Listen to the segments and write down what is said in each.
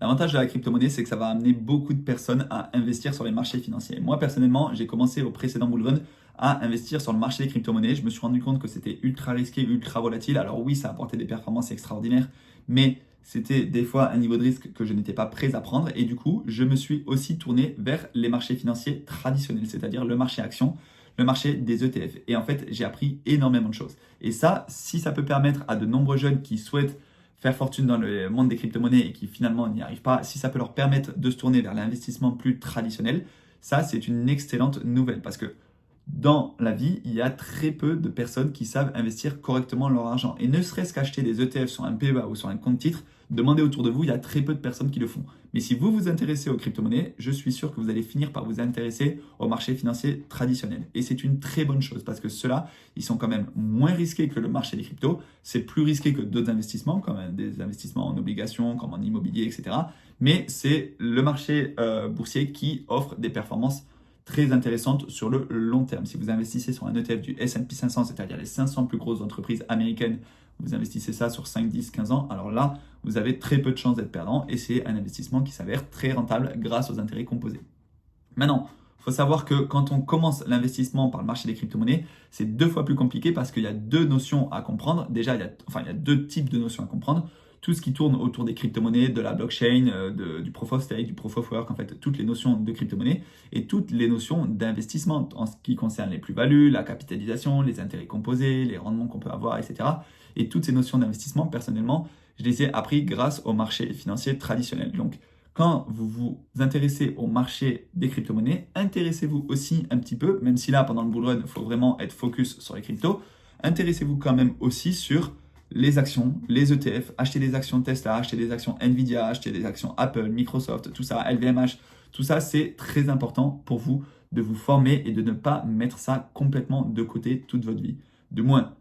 L'avantage de la crypto-monnaie, c'est que ça va amener beaucoup de personnes à investir sur les marchés financiers. Moi, personnellement, j'ai commencé au précédent bull run à investir sur le marché des crypto-monnaies. Je me suis rendu compte que c'était ultra risqué, ultra volatile. Alors oui, ça a apporté des performances extraordinaires, mais c'était des fois un niveau de risque que je n'étais pas prêt à prendre. Et du coup, je me suis aussi tourné vers les marchés financiers traditionnels, c'est-à-dire le marché action, le marché des ETF. Et en fait, j'ai appris énormément de choses. Et ça, si ça peut permettre à de nombreux jeunes qui souhaitent faire fortune dans le monde des crypto-monnaies et qui finalement n'y arrivent pas, si ça peut leur permettre de se tourner vers l'investissement plus traditionnel, ça c'est une excellente nouvelle parce que dans la vie, il y a très peu de personnes qui savent investir correctement leur argent. Et ne serait-ce qu'acheter des ETF sur un PEA ou sur un compte titre, demandez autour de vous, il y a très peu de personnes qui le font. Mais si vous vous intéressez aux crypto-monnaies, je suis sûr que vous allez finir par vous intéresser au marché financier traditionnel. Et c'est une très bonne chose parce que ceux-là, ils sont quand même moins risqués que le marché des cryptos. C'est plus risqué que d'autres investissements, comme des investissements en obligations, comme en immobilier, etc. Mais c'est le marché boursier qui offre des performances très intéressante sur le long terme. Si vous investissez sur un ETF du S&P 500, c'est-à-dire les 500 plus grosses entreprises américaines, vous investissez ça sur 5, 10, 15 ans, alors là, vous avez très peu de chances d'être perdant et c'est un investissement qui s'avère très rentable grâce aux intérêts composés. Maintenant, il faut savoir que quand on commence l'investissement par le marché des crypto-monnaies, c'est deux fois plus compliqué parce qu'il y a deux notions à comprendre. Déjà, il y a deux types de notions à comprendre. Tout ce qui tourne autour des crypto-monnaies, de la blockchain, du proof of stake, du proof of work, en fait, toutes les notions de crypto-monnaies et toutes les notions d'investissement en ce qui concerne les plus-values, la capitalisation, les intérêts composés, les rendements qu'on peut avoir, etc. Et toutes ces notions d'investissement, personnellement, je les ai appris grâce au marché financier traditionnel. Donc, quand vous vous intéressez au marché des crypto-monnaies, intéressez-vous aussi un petit peu, même si là, pendant le bull run, il faut vraiment être focus sur les cryptos, intéressez-vous quand même aussi sur les actions, les ETF, acheter des actions Tesla, acheter des actions Nvidia, acheter des actions Apple, Microsoft, tout ça, LVMH, tout ça, c'est très important pour vous de vous former et de ne pas mettre ça complètement de côté toute votre vie. De moins,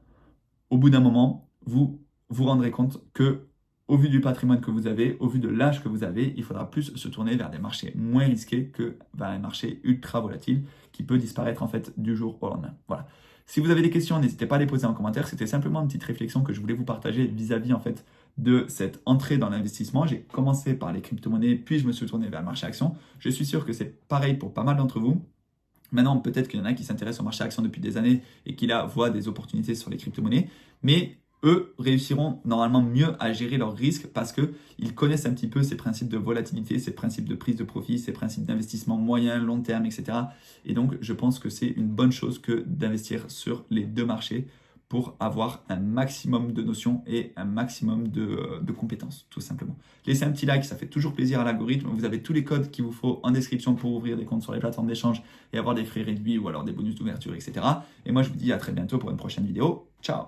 au bout d'un moment, vous vous rendrez compte que, au vu du patrimoine que vous avez, au vu de l'âge que vous avez, il faudra plus se tourner vers des marchés moins risqués que vers un marché ultra volatile qui peut disparaître en fait du jour au lendemain. Voilà. Si vous avez des questions, n'hésitez pas à les poser en commentaire. C'était simplement une petite réflexion que je voulais vous partager vis-à-vis en fait de cette entrée dans l'investissement. J'ai commencé par les crypto-monnaies, puis je me suis tourné vers le marché action. Je suis sûr que c'est pareil pour pas mal d'entre vous. Maintenant, peut-être qu'il y en a qui s'intéressent au marché action depuis des années et qui là voient des opportunités sur les crypto-monnaies, mais eux réussiront normalement mieux à gérer leurs risques parce qu'ils connaissent un petit peu ces principes de volatilité, ces principes de prise de profit, ces principes d'investissement moyen, long terme, etc. Et donc, je pense que c'est une bonne chose que d'investir sur les deux marchés pour avoir un maximum de notions et un maximum de compétences, tout simplement. Laissez un petit like, ça fait toujours plaisir à l'algorithme. Vous avez tous les codes qu'il vous faut en description pour ouvrir des comptes sur les plateformes d'échange et avoir des frais réduits ou alors des bonus d'ouverture, etc. Et moi, je vous dis à très bientôt pour une prochaine vidéo. Ciao!